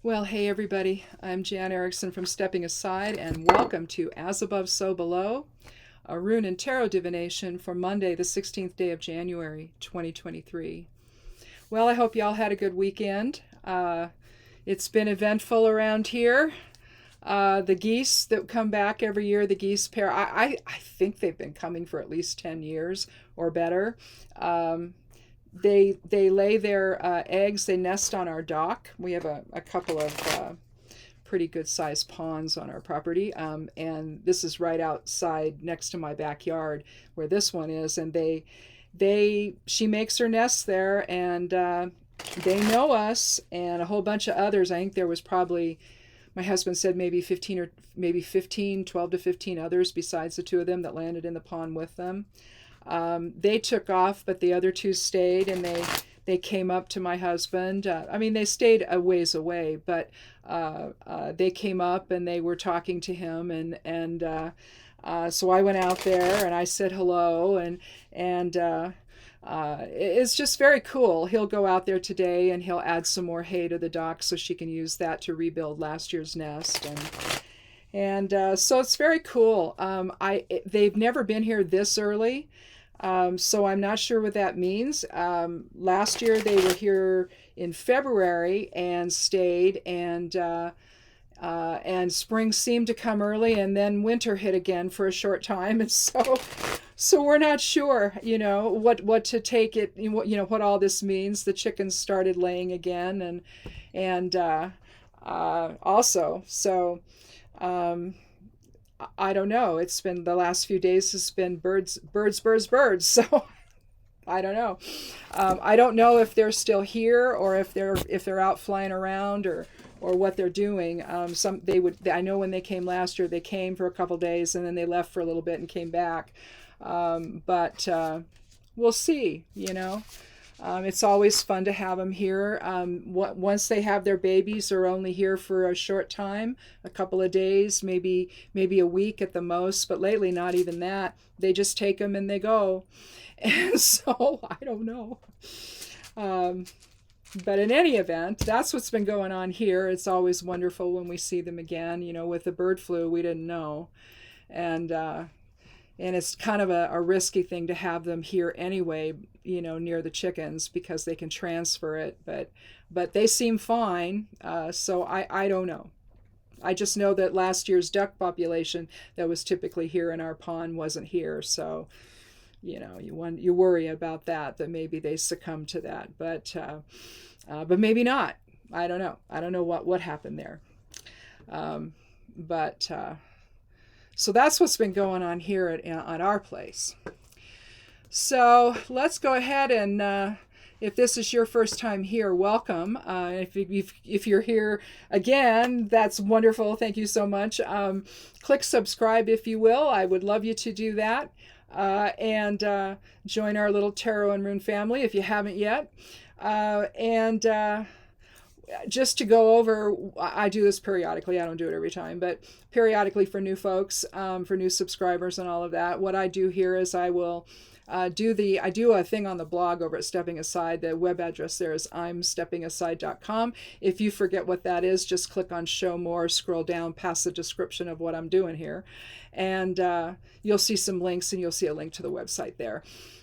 Well, hey everybody, I'm Jan Erickson from Stepping Aside, and welcome to As Above, So Below, a rune and tarot divination for Monday, the 16th day of January, 2023. Well, I hope y'all had a good weekend. It's been eventful around here. The geese that come back every year, the geese pair, I think they've been coming for at least 10 years or better. They lay their eggs. They nest on our dock. We have a couple of pretty good sized ponds on our property, and this is right outside next to my backyard where this one is. And she makes her nest there, and they know us and a whole bunch of others. I think there was probably, my husband said maybe 12 to 15 others besides the two of them that landed in the pond with them. They took off, but the other two stayed, and they came up to my husband. They stayed a ways away, but they came up and they were talking to him, and so I went out there and I said hello, and it's just very cool. He'll go out there today and he'll add some more hay to the dock so she can use that to rebuild last year's nest, and so it's very cool. They've never been here this early. So I'm not sure what that means. Last year they were here in February and stayed, and spring seemed to come early, and then winter hit again for a short time, and so we're not sure, what to take it, what all this means. The chickens started laying again, and also so. I don't know. It's been, the last few days has been birds. So I don't know. I don't know if they're still here or if they're out flying around or what they're doing. I know when they came last year, they came for a couple days and then they left for a little bit and came back. But we'll see. It's always fun to have them here. Once they have their babies, they're only here for a short time, a couple of days, maybe a week at the most. But lately, not even that. They just take them and they go. And so I don't know. But in any event, that's what's been going on here. It's always wonderful when we see them again. With the bird flu, we didn't know, and it's kind of a risky thing to have them here anyway, near the chickens, because they can transfer it. But they seem fine, so I don't know. I just know that last year's duck population that was typically here in our pond wasn't here, so you worry about that maybe they succumb to that, but maybe not. I don't know. I don't know what happened there, but. So that's what's been going on here at our place. So let's go ahead and, if this is your first time here, welcome. If you're here again, that's wonderful. Thank you so much. Click subscribe if you will. I would love you to do that. And join our little tarot and rune family if you haven't yet. Just to go over, I do this periodically. I don't do it every time, but periodically for new folks, for new subscribers and all of that. What I do here is I will I do a thing on the blog over at Stepping Aside. The web address there is imsteppingaside.com. If you forget what that is, just click on Show More, scroll down past the description of what I'm doing here, and you'll see some links, and you'll see a link to the website there.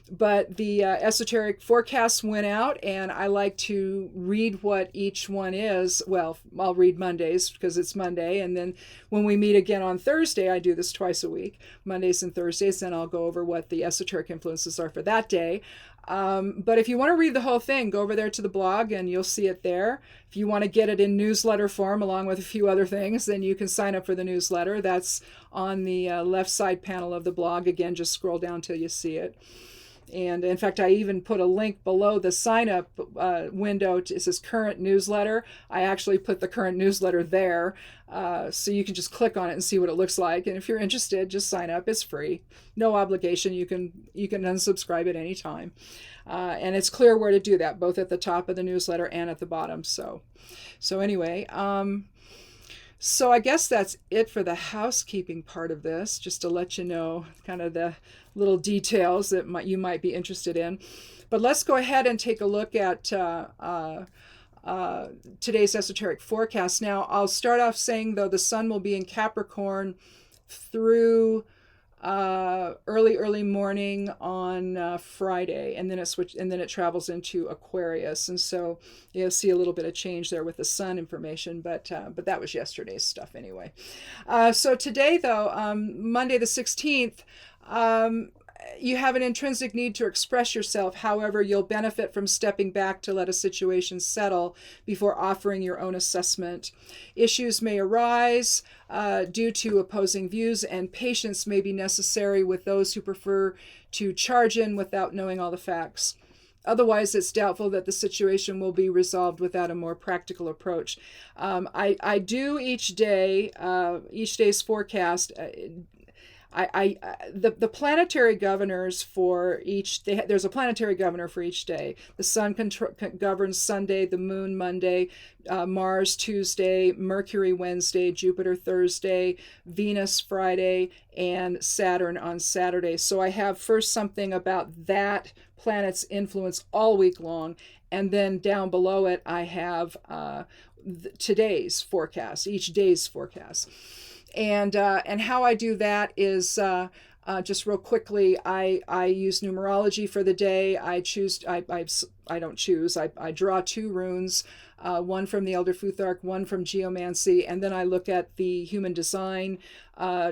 But the esoteric forecasts went out, and I like to read what each one is. Well, I'll read Mondays because it's Monday, and then when we meet again on Thursday, I do this twice a week, Mondays and Thursdays, then I'll go over what the esoteric influences are for that day. But if you want to read the whole thing, go over there to the blog and you'll see it there. If you want to get it in newsletter form along with a few other things, then you can sign up for the newsletter. That's on the left side panel of the blog. Again, just scroll down till you see it. And in fact, I even put a link below the sign up window. It says current newsletter. I actually put the current newsletter there, so you can just click on it and see what it looks like. And if you're interested, just sign up. It's free, no obligation. You can unsubscribe at any time, and it's clear where to do that, both at the top of the newsletter and at the bottom. So anyway. So I guess that's it for the housekeeping part of this, just to let you know kind of the little details that you might be interested in. But let's go ahead and take a look at today's esoteric forecast. Now, I'll start off saying, though, the sun will be in Capricorn through early morning on Friday, and then it travels into Aquarius, and so you'll see a little bit of change there with the sun information, but that was yesterday's stuff anyway. So today, though, Monday the 16th, you have an intrinsic need to express yourself. However, you'll benefit from stepping back to let a situation settle before offering your own assessment. Issues may arise due to opposing views, and patience may be necessary with those who prefer to charge in without knowing all the facts. Otherwise, it's doubtful that the situation will be resolved without a more practical approach. I do each day's forecast. The planetary governors for there's a planetary governor for each day. The sun governs Sunday, the moon Monday, Mars Tuesday, Mercury Wednesday, Jupiter Thursday, Venus Friday, and Saturn on Saturday. So I have first something about that planet's influence all week long, and then down below it I have today's forecast, each day's forecast. And how I do that is just real quickly. I use numerology for the day. I draw 2 runes, one from the Elder Futhark, one from Geomancy, and then I look at the human design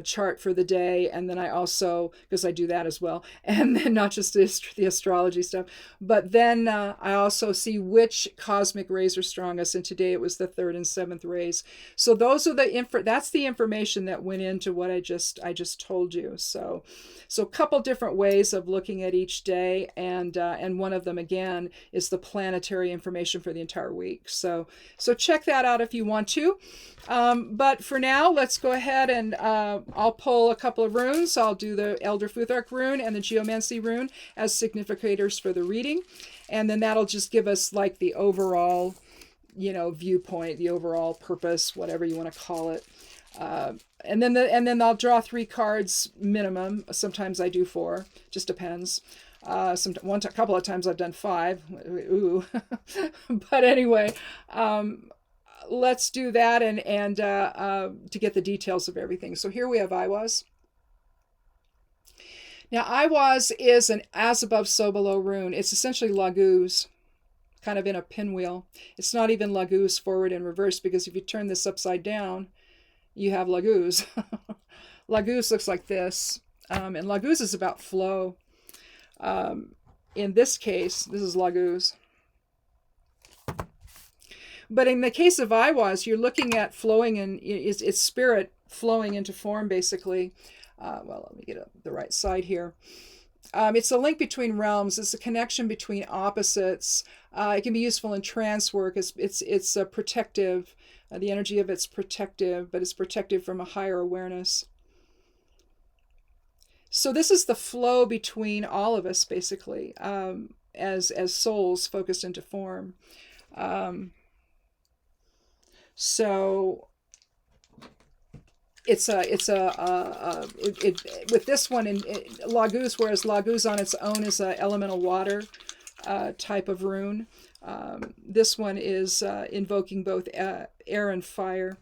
chart for the day, and then I also, because I do that as well, and then not just the astrology stuff, but then I also see which cosmic rays are strongest, and today it was the 3rd and 7th rays. So those are that's the information that went into what I just told you. So a couple different ways of looking at each day, and one of them again is the planetary information for the entire week. So check that out if you want to. But for now, let's go ahead and I'll pull a couple of runes. I'll do the Elder Futhark rune and the Geomancy rune as significators for the reading, and then that'll just give us like the overall, viewpoint, the overall purpose, whatever you want to call it. And then I'll draw 3 cards minimum. Sometimes I do 4, just depends. A couple of times I've done 5. Ooh, but anyway, let's do that and to get the details of everything. So here we have Iwaz. Now Iwaz is an as above so below rune. It's essentially Laguz, kind of in a pinwheel. It's not even Laguz forward and reverse, because if you turn this upside down, you have Laguz. Laguz looks like this, and Laguz is about flow. In this case, this is Laguz. But in the case of Iwaz, you're looking at flowing in, it's spirit flowing into form, basically. Well, let me get the right side here. It's a link between realms. It's a connection between opposites. It can be useful in trance work. It's protective. The energy of it's protective, but it's protective from a higher awareness. So this is the flow between all of us, basically, as souls focused into form. So with this one in Laguz, whereas Laguz on its own is a elemental water type of rune. This one is invoking both air and fire.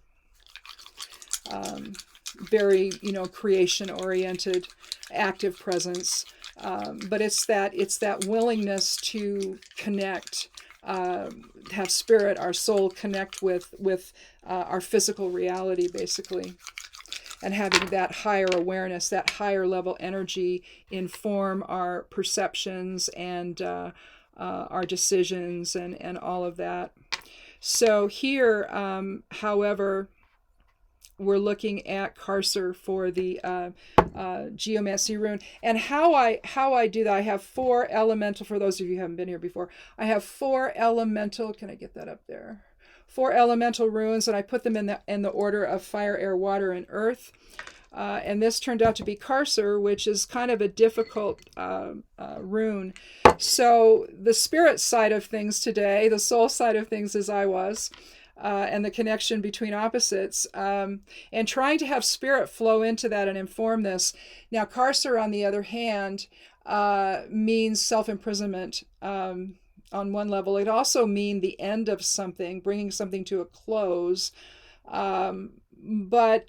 Very, creation oriented, active presence. But it's that willingness to connect, have spirit, our soul connect with our physical reality, basically, and having that higher awareness, that higher level energy inform our perceptions and our decisions and all of that. So here, however, we're looking at Karser for the Geomancy rune. And how I do that, I have 4 elemental, for those of you who haven't been here before, I have 4 elemental, can I get that up there? 4 elemental runes, and I put them in the order of fire, air, water, and earth. And this turned out to be Karser, which is kind of a difficult rune. So the spirit side of things today, the soul side of things is Iwaz. And the connection between opposites, and trying to have spirit flow into that and inform this. Now, Karser, on the other hand, means self-imprisonment. on one level. It also mean the end of something, bringing something to a close. But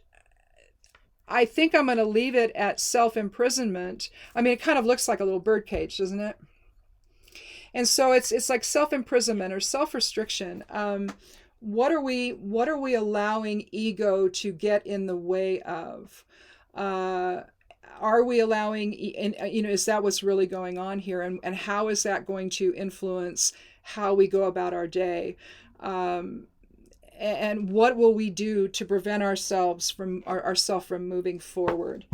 I think I'm going to leave it at self-imprisonment. I mean, it kind of looks like a little birdcage, doesn't it? And so it's like self-imprisonment or self-restriction. What are we allowing ego to get in the way of? Are we allowing, is that what's really going on here? And how is that going to influence how we go about our day? And what will we do to prevent ourselves from moving forward?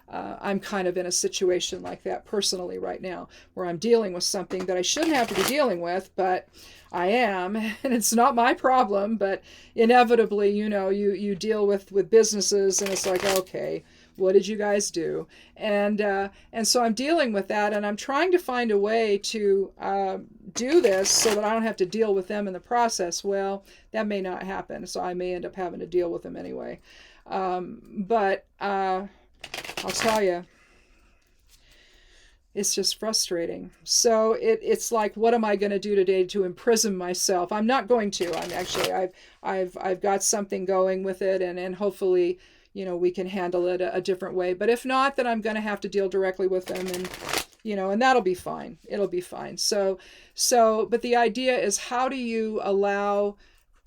I'm kind of in a situation like that personally right now, where I'm dealing with something that I shouldn't have to be dealing with, but I am, and it's not my problem. But inevitably, you deal with businesses, and it's like, okay, what did you guys do? And so I'm dealing with that, and I'm trying to find a way to do this so that I don't have to deal with them in the process. Well, that may not happen, so I may end up having to deal with them anyway. But I'll tell you, it's just frustrating. So it's like, what am I going to do today to imprison myself? I'm not going to. I'm actually, I've got something going with it, and hopefully, we can handle it a different way. But if not, then I'm going to have to deal directly with them, and that'll be fine. It'll be fine. So, but the idea is, how do you allow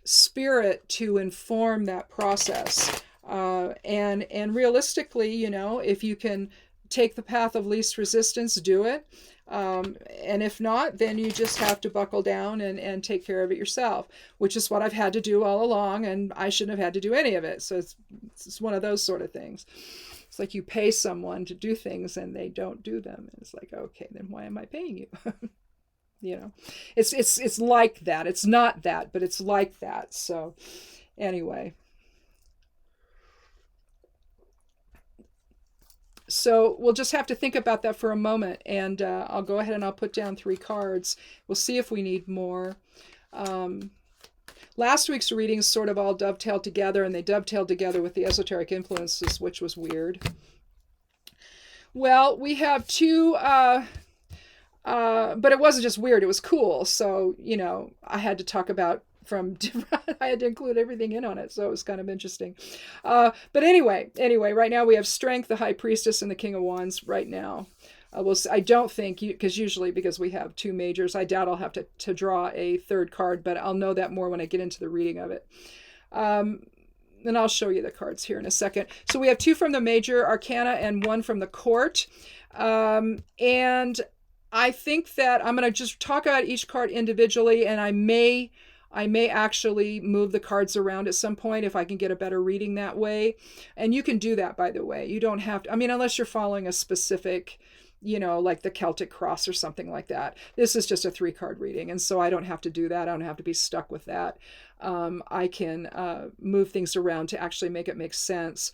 spirit to inform that process? And realistically, if you can take the path of least resistance, do it. And if not, then you just have to buckle down and take care of it yourself, which is what I've had to do all along, and I shouldn't have had to do any of it. So it's one of those sort of things. It's like you pay someone to do things and they don't do them. And it's like, okay, then why am I paying you? It's like that. It's not that, but it's like that. So anyway. So we'll just have to think about that for a moment, and I'll go ahead and I'll put down 3 cards. We'll see if we need more. Last week's readings sort of all dovetailed together, and they dovetailed together with the esoteric influences, which was weird. Well, we have 2, but it wasn't just weird, it was cool. So, I had to talk about from different, I had to include everything in on it, so it was kind of interesting. But anyway, right now we have Strength, the High Priestess, and the King of Wands right now. I don't think, because usually because we have 2 majors, I doubt I'll have to draw a 3rd card, but I'll know that more when I get into the reading of it. And I'll show you the cards here in a second. So we have 2 from the major arcana and 1 from the court. And I think that I'm going to just talk about each card individually, and I may actually move the cards around at some point if I can get a better reading that way. And you can do that, by the way. You don't have to, unless you're following a specific, like the Celtic cross or something like that. This is just a 3-card reading, and so I don't have to do that. I don't have to be stuck with that. I can move things around to actually make it make sense.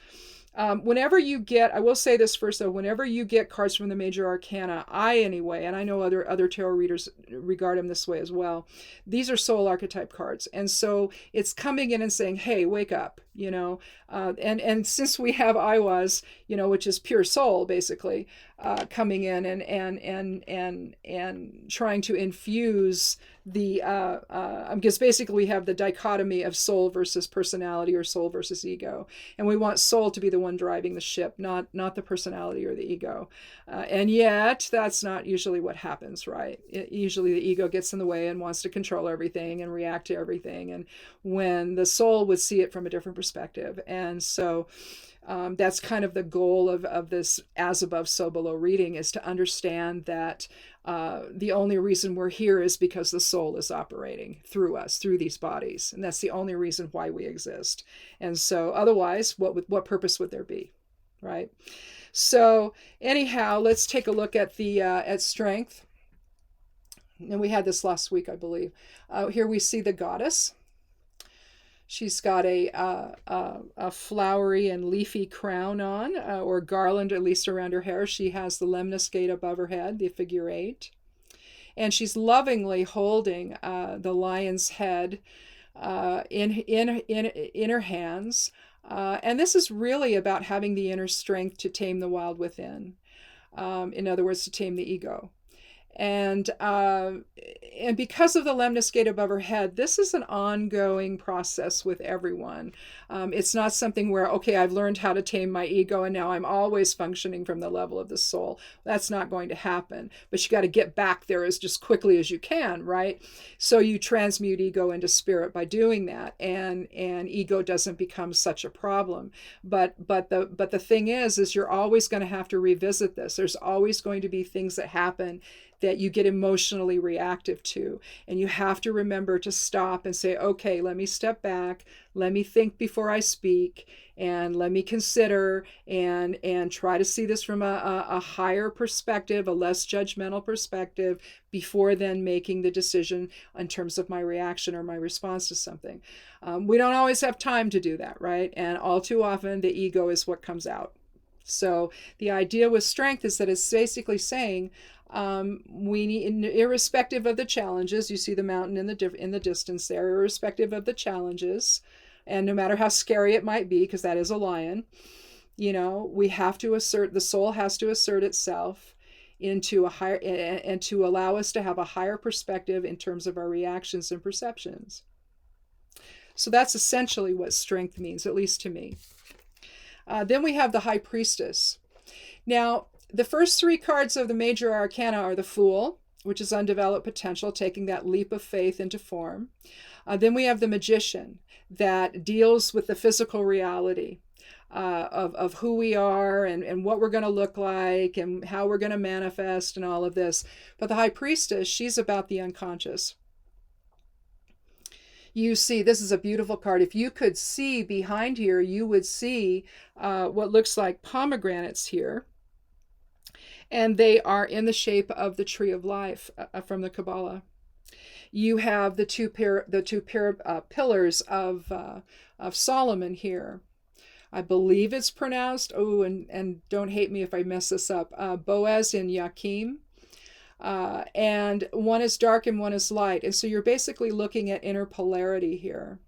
Whenever you get, I will say this first though, whenever you get cards from the major arcana, anyway, and I know other tarot readers regard them this way as well, these are soul archetype cards. And so it's coming in and saying, hey, wake up, and since we have Iwas, which is pure soul, basically, coming in and trying to infuse the, because basically we have the dichotomy of soul versus personality, or soul versus ego. And we want soul to be the one driving the ship, not the personality or the ego. And yet that's not usually what happens, right? Usually the ego gets in the way and wants to control everything and react to everything. And when the soul would see it from a different perspective. And so that's kind of the goal of this as above, so below reading, is to understand that the only reason we're here is because the soul is operating through us, through these bodies. And that's the only reason why we exist. And so otherwise, what purpose would there be, right? So anyhow, let's take a look at the at Strength. And we had this last week, I believe. Here we see the goddess. She's got a flowery and leafy crown on, or garland, at least around her hair. She has the lemniscate above her head, the figure 8. And she's lovingly holding the lion's head in her hands. And this is really about having the inner strength to tame the wild within. In other words, to tame the ego. And because of the lemnis gate above her head, this is an ongoing process with everyone. It's not something where, okay, I've learned how to tame my ego and now I'm always functioning from the level of the soul. That's not going to happen. But you got to get back there as just quickly as you can, right? So you transmute ego into spirit by doing that, and ego doesn't become such a problem. But the thing is you're always going to have to revisit this. There's always going to be things that happen that you get emotionally reactive to. And you have to remember to stop and say, okay, let me step back, let me think before I speak, and let me consider and try to see this from a higher perspective, a less judgmental perspective, before then making the decision in terms of my reaction or my response to something. We don't always have time to do that, right? And all too often the ego is what comes out. So the idea with strength is that it's basically saying, we need, irrespective of the challenges, you see the mountain in the distance there, irrespective of the challenges, and no matter how scary it might be, because that is a lion, we have to assert, the soul has to assert itself into a higher, and to allow us to have a higher perspective in terms of our reactions and perceptions. So that's essentially what strength means, at least to me. Then we have the High Priestess. Now, the first three cards of the major arcana are the Fool, which is undeveloped potential, taking that leap of faith into form. Then we have the Magician, that deals with the physical reality of who we are and what we're going to look like and how we're going to manifest and all of this. But the High Priestess, she's about the unconscious. You see, this is a beautiful card. If you could see behind here, you would see what looks like pomegranates here. And they are in the shape of the tree of life from the Kabbalah. You have the two pillars of Solomon here. I believe it's pronounced, and don't hate me if I mess this up, Boaz and Yakim. And one is dark and one is light. And so you're basically looking at inner polarity here.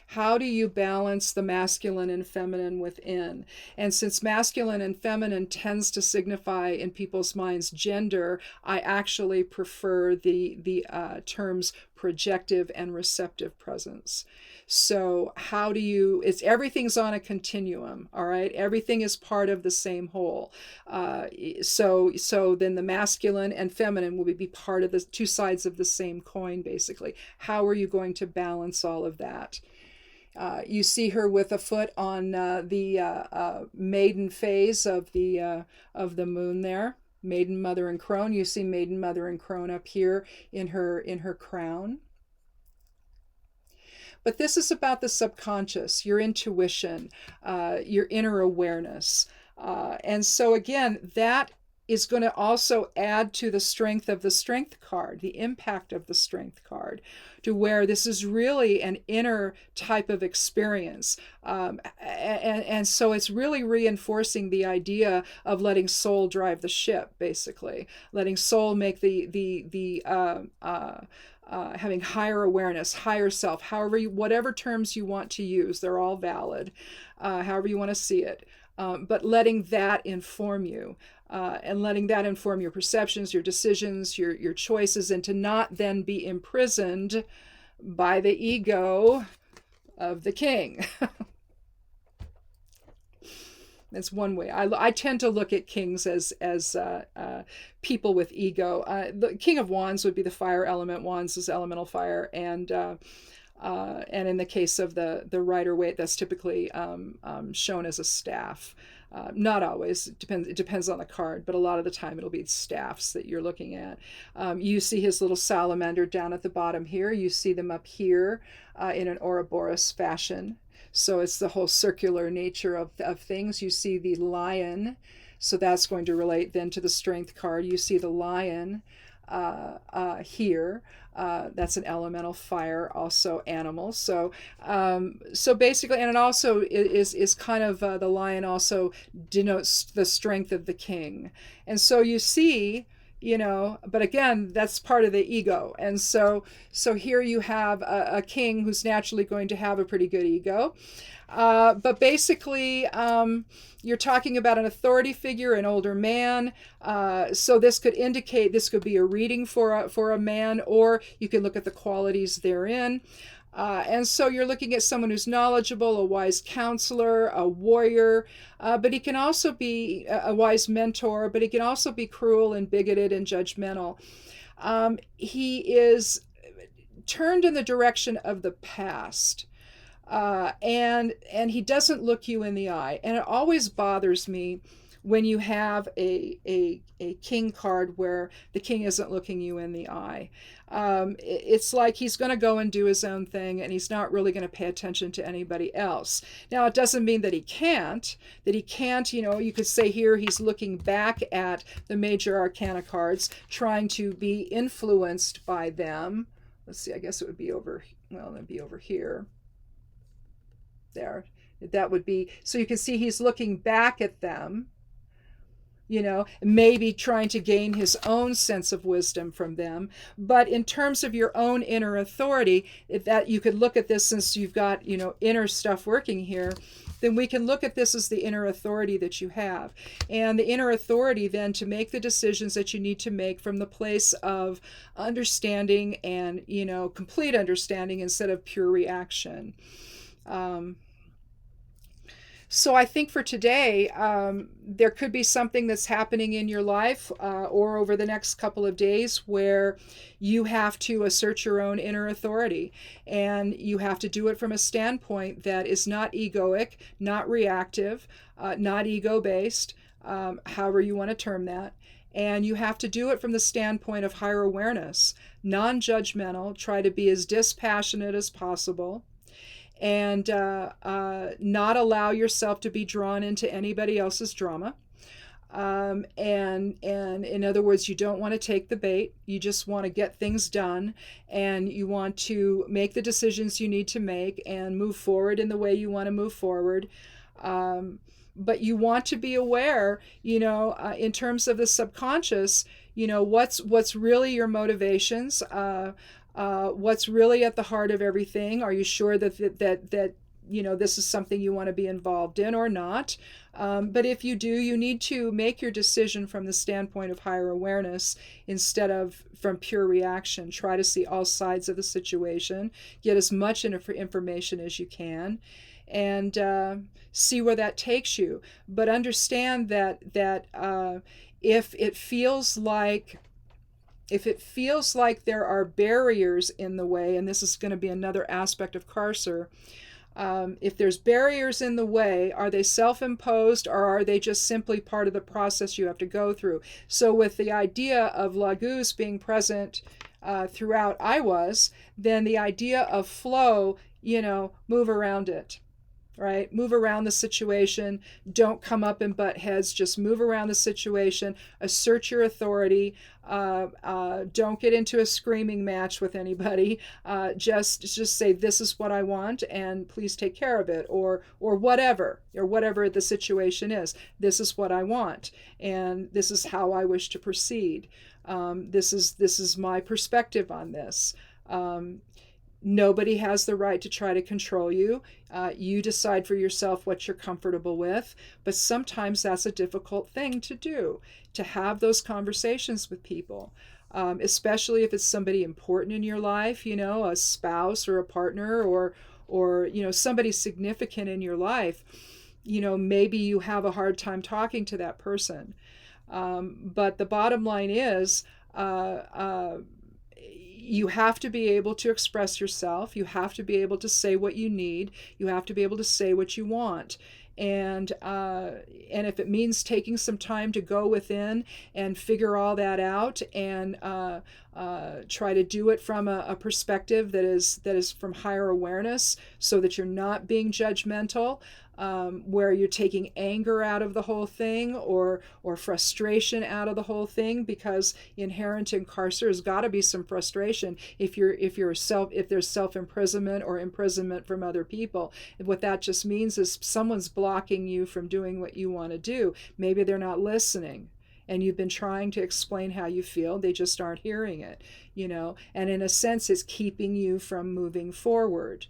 How do you balance the masculine and feminine within? And since masculine and feminine tends to signify in people's minds gender, I actually prefer the terms projective and receptive presence. So how do you, everything's on a continuum, all right? Everything is part of the same whole. So then the masculine and feminine will be part of the two sides of the same coin, basically. How are you going to balance all of that? You see her with a foot on the maiden phase of the moon there, maiden, mother, and crone. You see maiden, mother, and crone up here in her crown. But this is about the subconscious, your intuition, your inner awareness. And so again, that is going to also add to the strength of the strength card, the impact of the strength card, to where this is really an inner type of experience. And so it's really reinforcing the idea of letting soul drive the ship, basically. Letting soul make having higher awareness, higher self, whatever terms you want to use, they're all valid, however you want to see it. But letting that inform you, and letting that inform your perceptions, your decisions, your choices, and to not then be imprisoned by the ego of the king. That's one way. I tend to look at kings as people with ego. The King of Wands would be the fire element. Wands is elemental fire, and in the case of the Rider-Waite, that's typically shown as a staff. Not always. It depends on the card, but a lot of the time it'll be staffs that you're looking at. You see his little salamander down at the bottom here. You see them up here in an Ouroboros fashion. So it's the whole circular nature of things. You see the lion. So that's going to relate then to the strength card. You see the lion here. That's an elemental fire, also animal. So basically, and it also is kind of the lion also denotes the strength of the king. And so you see but again, that's part of the ego. And so here you have a king who's naturally going to have a pretty good ego. But basically, you're talking about an authority figure, an older man. So this could indicate, this could be a reading for a man, or you can look at the qualities therein. And so you're looking at someone who's knowledgeable, a wise counselor, a warrior, but he can also be a wise mentor, but he can also be cruel and bigoted and judgmental. He is turned in the direction of the past. And he doesn't look you in the eye. And it always bothers me when you have a king card where the king isn't looking you in the eye. It's like he's going to go and do his own thing, and he's not really going to pay attention to anybody else. Now, it doesn't mean that he can't, you could say here he's looking back at the major arcana cards, trying to be influenced by them. Let's see, I guess it would be over, it'd be over here. There. That would be, so you can see he's looking back at them, maybe trying to gain his own sense of wisdom from them. But in terms of your own inner authority, that you could look at this, since you've got, inner stuff working here, then we can look at this as the inner authority that you have. And the inner authority then to make the decisions that you need to make from the place of understanding and, complete understanding instead of pure reaction. So I think for today, there could be something that's happening in your life or over the next couple of days where you have to assert your own inner authority. And you have to do it from a standpoint that is not egoic, not reactive, not ego-based, however you want to term that. And you have to do it from the standpoint of higher awareness, non-judgmental, try to be as dispassionate as possible, and not allow yourself to be drawn into anybody else's drama. And in other words, you don't want to take the bait. You just want to get things done, and you want to make the decisions you need to make and move forward in the way you want to move forward. But you want to be aware, in terms of the subconscious, what's really your motivations, what's really at the heart of everything. Are you sure that this is something you want to be involved in or not? But if you do, you need to make your decision from the standpoint of higher awareness instead of from pure reaction. Try to see all sides of the situation, get as much information as you can, and see where that takes you. But understand that if it feels like there are barriers in the way, and this is going to be another aspect of Karser, if there's barriers in the way, are they self-imposed, or are they just simply part of the process you have to go through? So with the idea of Laguz being present throughout Aiwass, then the idea of flow, move around it. Right? Move around the situation. Don't come up and butt heads. Just move around the situation. Assert your authority. Don't get into a screaming match with anybody. Just say, this is what I want, and please take care of it, or whatever the situation is. This is what I want, and this is how I wish to proceed. This is my perspective on this. Nobody has the right to try to control you. You decide for yourself what you're comfortable with, but sometimes that's a difficult thing to do, to have those conversations with people, especially if it's somebody important in your life, a spouse or a partner, or somebody significant in your life. Maybe you have a hard time talking to that person. But the bottom line is, you have to be able to express yourself. You have to be able to say what you need. You have to be able to say what you want. And if it means taking some time to go within and figure all that out, and try to do it from a perspective that is from higher awareness, so that you're not being judgmental, where you're taking anger out of the whole thing, or frustration out of the whole thing, because inherent in Karser has got to be some frustration if there's self-imprisonment or imprisonment from other people. And what that just means is someone's blocking you from doing what you want to do. Maybe they're not listening. and you've been trying to explain how you feel. They just aren't hearing it, and in a sense it's keeping you from moving forward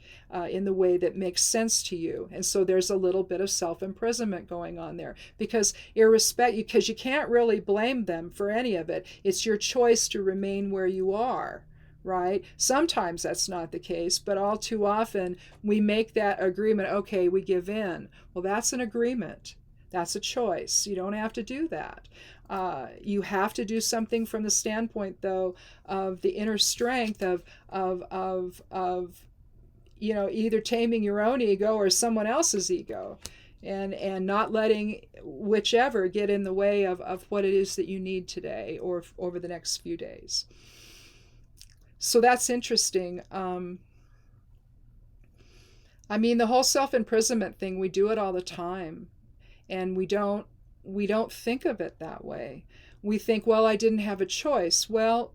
in the way that makes sense to you. And so there's a little bit of self-imprisonment going on there, because you can't really blame them for any of it. It's your choice to remain where you are. Right? Sometimes that's not the case, but all too often we make that agreement. Okay, we give in. Well, that's an agreement. That's a choice. You don't have to do that. You have to do something from the standpoint, though, of the inner strength of either taming your own ego or someone else's ego, and not letting whichever get in the way of what it is that you need today or over the next few days. So that's interesting. The whole self-imprisonment thing, we do it all the time, and we don't think of it that way. We think, well, I didn't have a choice. Well,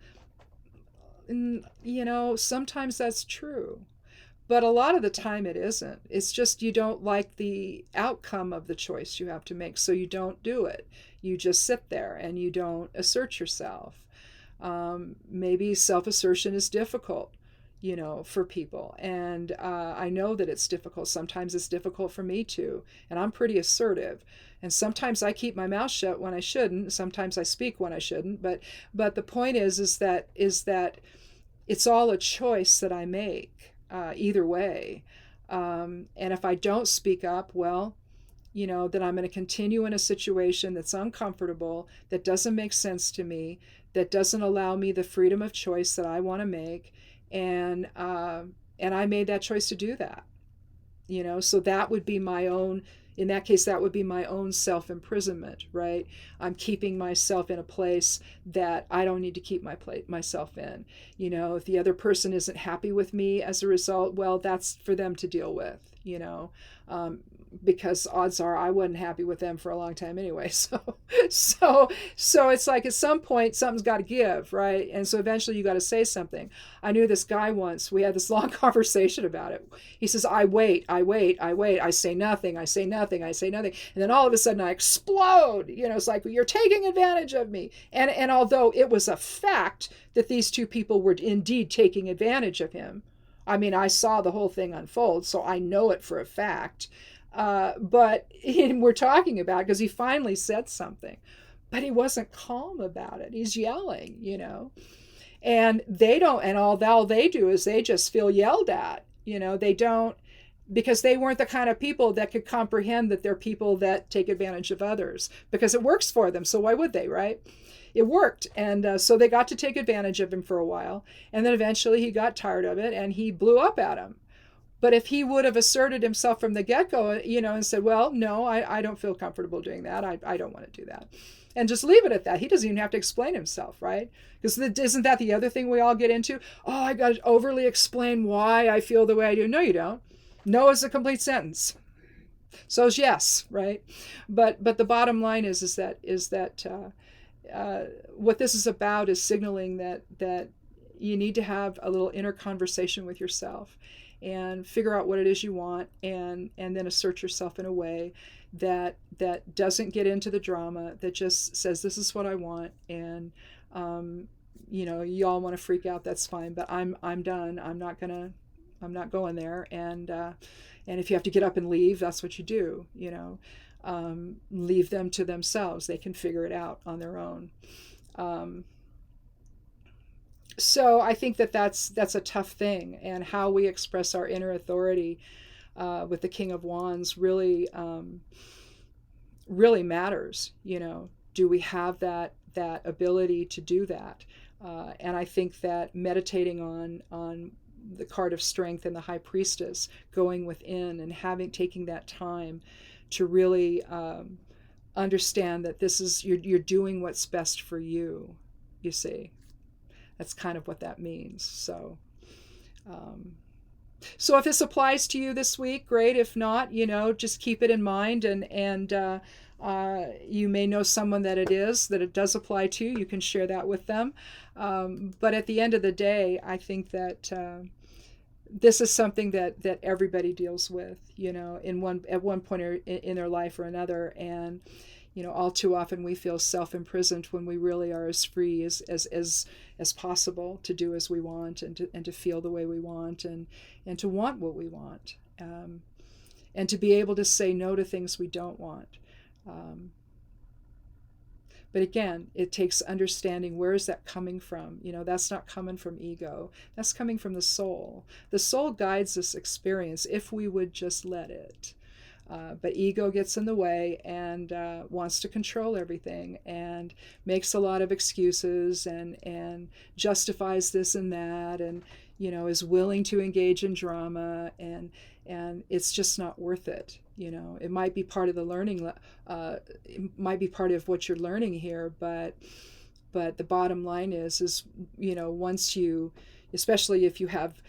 sometimes that's true, but a lot of the time it isn't. It's just you don't like the outcome of the choice you have to make, so you don't do it. You just sit there and you don't assert yourself. Maybe self-assertion is difficult, for people. And I know that it's difficult. Sometimes it's difficult for me too. And I'm pretty assertive. And sometimes I keep my mouth shut when I shouldn't. Sometimes I speak when I shouldn't. But the point is that it's all a choice that I make either way. And if I don't speak up, well, then I'm going to continue in a situation that's uncomfortable, that doesn't make sense to me, that doesn't allow me the freedom of choice that I want to make. And I made that choice to do that. So that would be my own, in that case, that would be my own self-imprisonment, right? I'm keeping myself in a place that I don't need to keep myself in. If the other person isn't happy with me as a result, well, that's for them to deal with, because odds are I wasn't happy with them for a long time anyway. So it's like at some point something's got to give, right? And so eventually you got to say something. I knew this guy once. We had this long conversation about it. He says, I wait. I say nothing. And then all of a sudden I explode. It's like, you're taking advantage of me. And although it was a fact that these two people were indeed taking advantage of him, I saw the whole thing unfold, so I know it for a fact. But we're talking about, because he finally said something, but he wasn't calm about it. He's yelling, and they don't, and all they do is they just feel yelled at, they don't, because they weren't the kind of people that could comprehend that they're people that take advantage of others, because it works for them. So why would they, right? It worked. And so they got to take advantage of him for a while. And then eventually he got tired of it and he blew up at him. But if he would have asserted himself from the get-go, and said, well, no, I don't feel comfortable doing that. I don't want to do that. And just leave it at that. He doesn't even have to explain himself, right? Because isn't that the other thing we all get into? Oh, I got to overly explain why I feel the way I do. No, you don't. No is a complete sentence. So is yes, right? But the bottom line is that what this is about is signaling that you need to have a little inner conversation with yourself and figure out what it is you want, and then assert yourself in a way that doesn't get into the drama, that just says, this is what I want, and you all want to freak out, that's fine, but I'm done. I'm not going there. And if you have to get up and leave, that's what you do. Leave them to themselves. They can figure it out on their own. So I think that's a tough thing, and how we express our inner authority with the King of Wands really matters. Do we have that ability to do that? And I think that meditating on the card of strength and the High Priestess, going within and taking that time to really understand that this is you're doing what's best for you. You see. That's kind of what that means. So if this applies to you this week, great. If not, just keep it in mind, and you may know someone that it does apply to. You can share that with them. But at the end of the day, I think that this is something that everybody deals with, at one point in their life or another. And all too often we feel self-imprisoned when we really are as free as possible to do as we want, and to feel the way we want, and to want what we want, and to be able to say no to things we don't want. But again, it takes understanding, where is that coming from? That's not coming from ego. That's coming from the soul. The soul guides this experience if we would just let it. But ego gets in the way and wants to control everything, and makes a lot of excuses, and justifies this and that, and is willing to engage in drama, and it's just not worth it. It might be part of the learning, it might be part of what you're learning here, but the bottom line is once you, especially if you have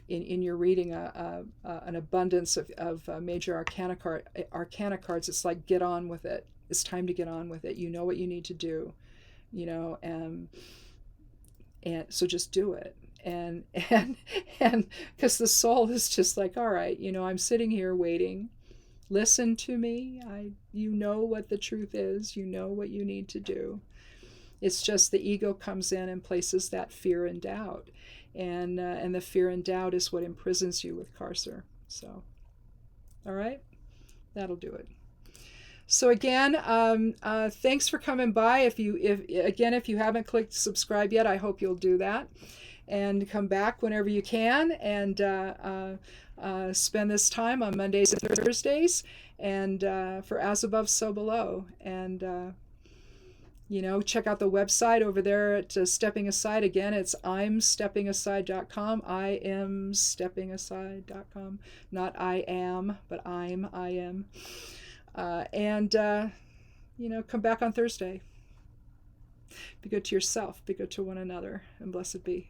in your reading an abundance of major arcana cards, it's like, get on with it. It's time to get on with it. You know what you need to do, and so just do it. And because the soul is just like, all right, I'm sitting here waiting. Listen to me. You know what the truth is. You know what you need to do. It's just the ego comes in and places that fear and doubt, and the fear and doubt is what imprisons you with Karser. So, all right, that'll do it. So again, thanks for coming by. If you haven't clicked subscribe yet, I hope you'll do that, and come back whenever you can, and spend this time on Mondays and Thursdays, and for As Above, So Below. And check out the website over there at Stepping Aside. Again, it's imsteppingaside.com. imsteppingaside.com. Not I am, but I am. And come back on Thursday. Be good to yourself. Be good to one another. And blessed be.